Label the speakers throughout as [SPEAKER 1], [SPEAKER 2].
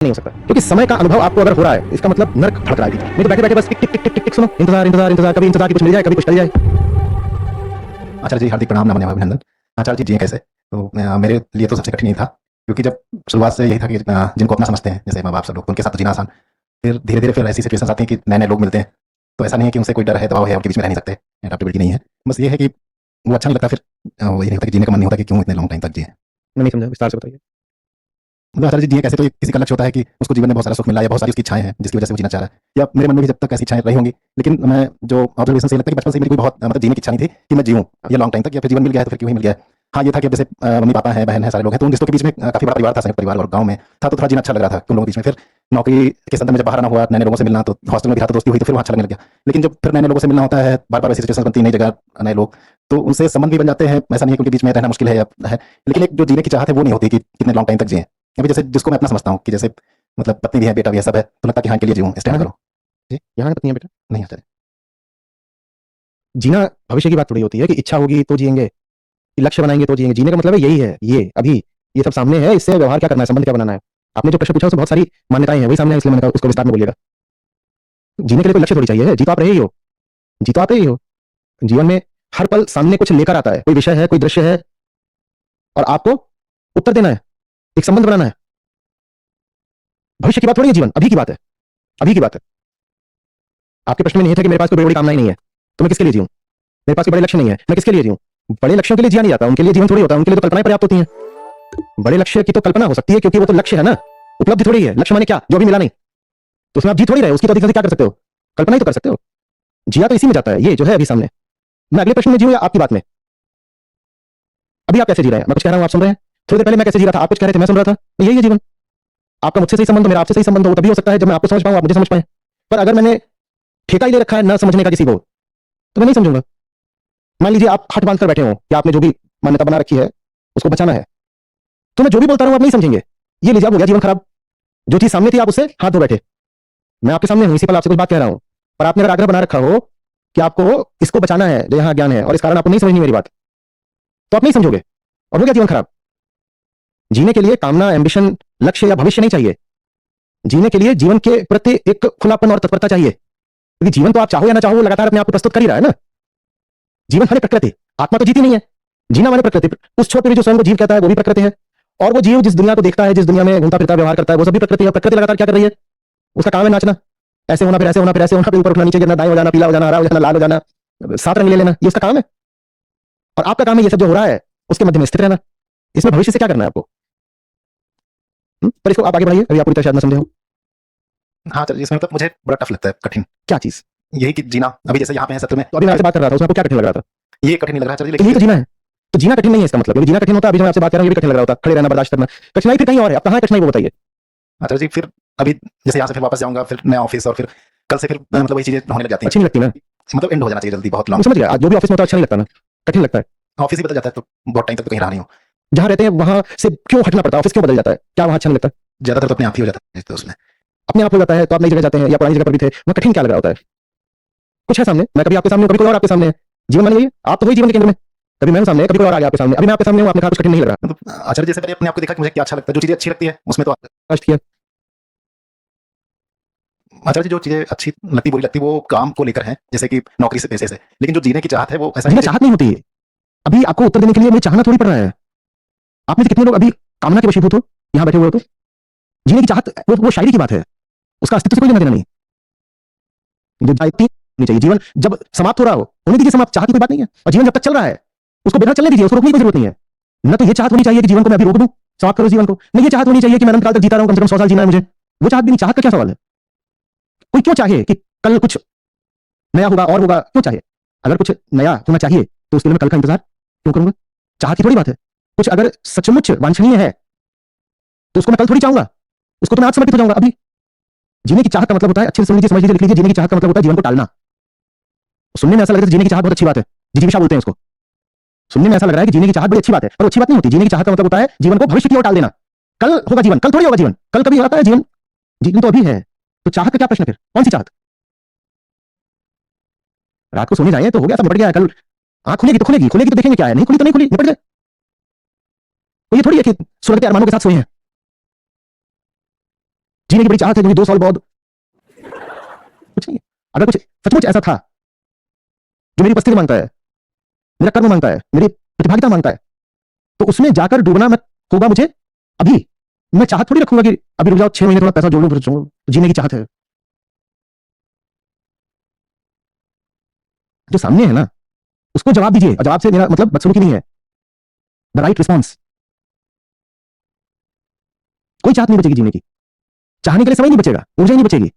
[SPEAKER 1] नहीं हो सकता, क्योंकि समय का अनुभव आपको अगर हो रहा है इसका मतलब नर्क भड़क रहा है भीतर। नहीं तो बैठे बैठे बस टिक टिक टिक टिक टिक टिक सुनो, इंतजार इंतजार इंतजार, कभी इंतजार की कुछ मिल जाए, कभी कुछ टल जाए। आचार्य जी हार्दिक प्रणाम, नमन अभिनंदन। आचार्य जी जिए कैसे? तो मेरे लिए तो सबसे कठिन ही था, क्योंकि जब शुरुआत से यही था कि जिनको अपना समझते हैं जैसे माँ बाप सब लोग, उनके साथ तो जीना आसान। फिर धीरे धीरे फिर ऐसी सिचुएशन आती हैं कि नए नए लोग मिलते हैं, तो ऐसा नहीं है कि उनसे कोई डर है, दबाव है, उनके बीच में रह नहीं सकते, एडेप्टेबिलिटी नहीं है। बस ये है कि वो अच्छा नहीं लगता, फिर वो ये नहीं होता कि जीने का मन नहीं होता कि क्यों इतने लॉन्ग टाइम तक जिए। मैं नहीं समझा, विस्तार से बताइए। मतलब आचार्य जी जिए कैसे, तो किसी का लक्ष्य होता है कि उसको जीवन में बहुत सारा सुख मिला है या बहुत सारी उसकी इच्छाएं हैं जिसकी वजह से वो जीना चाह रहा है, या मेरे मन में भी जब तक ऐसी इच्छाएं रही होंगी। लेकिन मैं जो ऑब्जर्वेशन से लगता है कि बचपन से मेरी कोई बहुत मतलब जीने की इच्छा नहीं थी कि मैं जीऊं ये लॉन्ग टाइम तक, या फिर जीवन मिल गया है तो फिर क्यों ही मिल गया है। हाँ ये था कि अब जैसे मम्मी पापा है, बहन है, सारे लोग हैं, तो उन रिश्तों के बीच में काफी बड़ा परिवार था, संयुक्त परिवार, और गांव में था तो थोड़ा जीना अच्छा लग रहा था उन लोगों के बीच में। फिर नौकरी के संदर्भ में जब बाहर आना हुआ, नए लोगों से मिलना, तो हॉस्टल में भी था तो दोस्ती हुई, तो फिर वहाँ अच्छा लगने लग गया। लेकिन जब फिर नए लोगों से मिलना होता है, बार बार ऐसी सिचुएशन बनती है, नई जगह नए लोग, तो उनसे संबंध भी बन जाते हैं। ऐसा नहीं है कि उनके बीच में रहना मुश्किल है या है, लेकिन एक जो जीने की चाहत है वो नहीं होती कि कितने लॉन्ग टाइम तक जिए। अभी जैसे जिसको मैं अपना समझता हूँ कि जैसे मतलब पत्नी भी है, बेटा भी है, सब है, तो लगता है कि हाँ के लिए जीऊँ, स्टैंड करो। जी यहाँ पत्नी है बेटा नहीं आता है। जीना भविष्य की बात थोड़ी होती है कि इच्छा होगी तो जिएंगे, लक्ष्य बनाएंगे तो जिएंगे। जीने का मतलब है यही है, ये अभी ये सब सामने है, इससे व्यवहार क्या करना है, संबंध क्या बनाना है। आपने जो प्रश्न पूछा उसमें बहुत सारी मान्यताएं हैं, वही सामने है, इसलिए मैंने कहा उसको विस्तार में बोलिएगा। जीने के लिए कोई लक्ष्य थोड़ी चाहिए, जी तो आप रहे ही हो, जी तो आप रहे ही हो। जीवन में हर पल सामने कुछ लेकर आता है, कोई विषय है, कोई दृश्य है, और आपको उत्तर देना है, एक संबंध बनाना है। भविष्य की बात थोड़ी है जीवन, अभी की बात है, अभी की बात है। आपके प्रश्न में नहीं था कि मेरे पास कोई बड़ी बड़ी कामनाएं नहीं है तो मैं किसके लिए जीऊं, मेरे पास कोई बड़े लक्ष्य नहीं है, मैं किसके लिए जीऊं। बड़े लक्ष्यों के लिए जिया नहीं जाता, उनके लिए जीवन थोड़ी होता है, उनके लिए तो कल्पनाएं पर्याप्त होती हैं। बड़े लक्ष्य की तो कल्पना हो सकती है, क्योंकि वो तो लक्ष्य है ना, उपलब्धि थोड़ी है। लक्ष्य माने क्या, जो अभी मिला नहीं, तो उसमें आप जी थोड़ी रहे, उसकी तो अधिक से अधिक क्या कर सकते हो, कल्पना ही तो कर सकते हो। जिया तो इसी में जाता है, ये जो है अभी सामने। मैं अगले प्रश्न में जीऊं या आपकी बात में? अभी आप कैसे जी रहे हैं, मैं कुछ कह रहा हूं आप सुन रहे हैं। थोड़ी देर पहले मैं कैसे जी रहा था, आप कुछ कह रहे थे मैं सुन रहा था, यही है जीवन। आपका मुझसे सही संबंध हो, मेरा आपसे सही संबंध हो, तभी हो सकता है जब मैं आपको समझ पाऊं, आप मुझे समझ पाए। पर अगर मैंने ठेका ही ले रखा है ना समझने का किसी को, तो मैं नहीं समझूंगा। मान लीजिए आप हट बांध कर बैठे हो कि आपने जो भी मान्यता बना रखी है उसको बचाना है, तो मैं जो भी बोलता रहूं आप नहीं समझेंगे। ये लीजिए, आप हो गया जीवन खराब। जो चीज सामने थी आप उससे हाथ धो बैठे। मैं आपके सामने हूं, इसी पल आपसे कुछ बात कह रहा हूं, पर आपने अगर आग्रह बना रखा हो कि आपको इसको बचाना है जो यहां ज्ञान है, और इस कारण आपको नहीं समझनी मेरी बात, तो आप नहीं समझोगे, और हो गया जीवन खराब। जीने के लिए कामना, एम्बिशन, लक्ष्य या भविष्य नहीं चाहिए। जीने के लिए जीवन के प्रति एक खुलापन और तत्परता चाहिए, क्योंकि जीवन तो आप चाहो या ना चाहो वो लगातार अपने आप को प्रस्तुत कर ही रहा है ना। जीवन हर प्रकृति, आत्मा तो जीती नहीं है। जीना माने प्रकृति, उस छोर पे भी जो स्वयं को जीव कहता है वो भी प्रकृति है, और वो जीव जिस दुनिया को देखता है, जिस दुनिया में घूमता फिरता व्यवहार करता है, वो सब भी प्रकृति है। प्रकृति लगातार क्या कर रही है, उसका काम है नाचना, ऐसे होना फिर ऐसे होना फिर ऐसे होना, फिर ऊपर उठना नीचे गिरना, दाएं हो जाना, पीला हो जाना, हरा हो जाना, लाल हो जाना, सात रंग ले लेना, ये उसका काम है। और आपका काम है ये सब जो हो रहा है उसके मध्य में स्थित रहना। इसमें भविष्य से क्या करना है आपको? पर इसको आप आगे बढ़ाइए, अभी आप पूरी तरह शायद ना समझे हो। हाँ चलिए, इसमें मतलब मुझे बड़ा टफ लगता है, कठिन। क्या चीज? यही कि जीना, अभी जैसे यहाँ पे है सत्र में, तो अभी मैं आपसे बात कर रहा था, उसमें आपको क्या कठिन लग रहा था? ये कठिन नहीं लग रहा है, लेकिन ये तो जीना है। तो जीना कठिन नहीं है इसका मतलब, जीना कठिन होता है, अभी जो मैं आपसे बात कर रहा हूँ ये भी कठिन लग रहा होता, खड़े रहना, बर्दाश्त करना। कठिनाई फिर कहीं और है, अब कहाँ है कठिनाई वो बताइए। अच्छा जी, फिर अभी जैसे यहाँ से फिर वापस जाऊंगा, फिर नया ऑफिस, और फिर कल से फिर मतलब वही चीजें होने लग जाती हैं। अच्छी नहीं लगती ना, मतलब एंड हो जाना चाहिए जल्दी, बहुत लॉन्ग। समझ गया, जो भी ऑफिस में होता है अच्छा नहीं लगता ना, कठिन लगता है। ऑफिस ही बदल जाता है तो बहुत टाइम तक तो कहीं रहा नहीं हो। जहाँ रहते हैं वहां से क्यों हटना पड़ता है, ऑफिस क्यों बदल जाता है, क्या वहां अच्छा नहीं लगता? ज्यादातर तो अपने आप ही हो जाता है, तो उसमें अपने आप हो जाता है। तो आप नई जगह जाते हैं या पुरानी जगह पर भी थे, वहां कठिन क्या लग रहा होता है? कुछ है सामने, मैं कभी आपके सामने हूं, कभी कोई और आपके सामने है। जीवन मान लीजिए आप तो वही जीवन के केंद्र में, कभी मैं हूं सामने, कभी कोई और आ गया आपके सामने, अभी मैं आपके सामने हूं, आपने कहा कुछ कठिन नहीं लग रहा। मतलब आचार्य जैसे मैंने अपने आप को देखा कि मुझे क्या अच्छा लगता है, जो चीजें अच्छी लगती है उसमें तो कष्ट किया। आचार्य जी जो चीजें अच्छी लगती बुरी लगती वो काम को लेकर है, जैसे कि नौकरी से, पैसे से, लेकिन जो जीने की चाहत है वो ऐसा जीने चाहत नहीं होती। अभी आपको उत्तर देने के लिए मुझे चाहना थोड़ी पड़ रहा है। आप में से कितने लोग अभी कामना के वशीभूत हो, यहाँ बैठे हुए हो? तो जीने की चाहत वो शायरी की बात है, उसका अस्तित्व से कोई लेना देना नहीं। जो जाती नहीं चाहिए, जीवन जब समाप्त हो रहा हो होने दीजिए समाप्त, चाहत की कोई बात नहीं है। और जीवन जब तक चल रहा है उसको बिना चलने दीजिए, उसको रोकने की कोई जरूरत नहीं है। न तो ये चाहत होनी चाहिए कि जीवन को मैं अभी रोक दूं, समाप्त करो जीवन को, नहीं ये चाहत होनी चाहिए कि मैं अनंत काल तक जीता रहूं, कम से कम 100 साल जीना है मुझे। वो चाहत भी नहीं, चाहत का क्या सवाल है? कोई क्यों चाहे कि कल कुछ नया होगा और होगा, क्यों चाहे? अगर कुछ नया होना चाहिए तो उसके लिए मैं कल का इंतजार क्यों करूंगा? चाहत की थोड़ी बात है। कुछ अगर सचमुच वांछनीय है तो उसको मैं कल थोड़ी चाहूंगा, उसको तो मैं आज समर्पित हो जाऊंगा। अभी जीने की चाहत का मतलब होता है, अच्छे से सुन लीजिए, समझ लीजिए, लिख लीजिए, जीने की चाहत का मतलब होता है जीवन को टालना। सुनने में ऐसा लग रहा है जीने की चाहत बहुत अच्छी बात है, जिजीविषा बोलते हैं उसको। सुनने में ऐसा लग रहा है कि जीने की चाहत बड़ी अच्छी बात है, पर अच्छी बात नहीं होती। जीने की चाहत का मतलब होता है जीवन को भविष्य की ओर टाल देना। कल होगा जीवन, कल थोड़ी होगा जीवन, कल कभी आता है जीवन, जीवन तो अभी है। तो चाहत का क्या प्रश्न, फिर कौन सी चाहत? रात को सोने जाए तो हो गया, सब निपट गया है। कल आंख खुलेगी तो खुलेगी, खुलेगी तो देखेंगे क्या है, नहीं खुली तो नहीं खुली, निपट गए। तो ये थोड़ी है कि स्वर्ग के अरमानों के साथ सोए हैं। जीने की बड़ी चाहत है क्योंकि 2 साल बाद कुछ नहीं। अगर कुछ सचमुच ऐसा था जो मेरी उपस्थिति मांगता है, मेरा कर्म मांगता है, मेरी प्रतिभागिता मांगता है, तो उसमें जाकर डूबना मैं होगा मुझे अभी। मैं चाहत थोड़ी रखूंगा कि अभी रुक जाओ 6 महीने थोड़ा पैसा जोड़ लूं फिर जाऊं। जीने की चाहत है। जो सामने है ना उसको जवाब दीजिए, और जवाब से मेरा मतलब बदसलूकी नहीं है। The right response. कोई चाहत नहीं बचेगी जीने की, चाहने के लिए समय नहीं बचेगा, ऊर्जा ही नहीं बचेगी।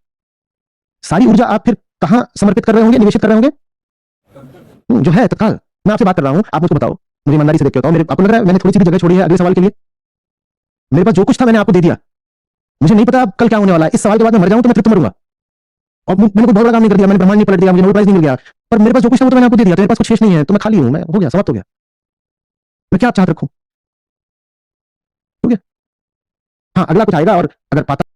[SPEAKER 1] सारी ऊर्जा आप फिर कहां समर्पित कर रहे होंगे, निवेशित कर रहे होंगे? जो है तत्काल। मैं आपसे बात कर रहा हूं, आप मुझको बताओ, मुझे ईमानदारी से देख के बताओ, मेरे आपको लग रहा है मैंने थोड़ी सी भी जगह छोड़ी है अगले सवाल के लिए? मेरे पास जो कुछ था मैंने आपको दे दिया। मुझे नहीं पता अब कल क्या होने वाला है। इस सवाल के बाद मैं मर जाऊं तो मैं तृप्त मरूंगा। और मैंने कोई बहुत बड़ा काम नहीं कर दिया, मैंने ब्रह्मांड नहीं पलट दिया, मुझे नोबेल प्राइज नहीं मिल गया, पर मेरे पास जो कुछ था वो तो मैंने आपको दे दिया। तो मेरे पास कुछ शेष नहीं है, तो मैं खाली हूं, मैं हो गया, समाप्त हो गया। मैं क्या आप चाहत रखूं? हो गया। हाँ, अगला कुछ आएगा और अगर पाता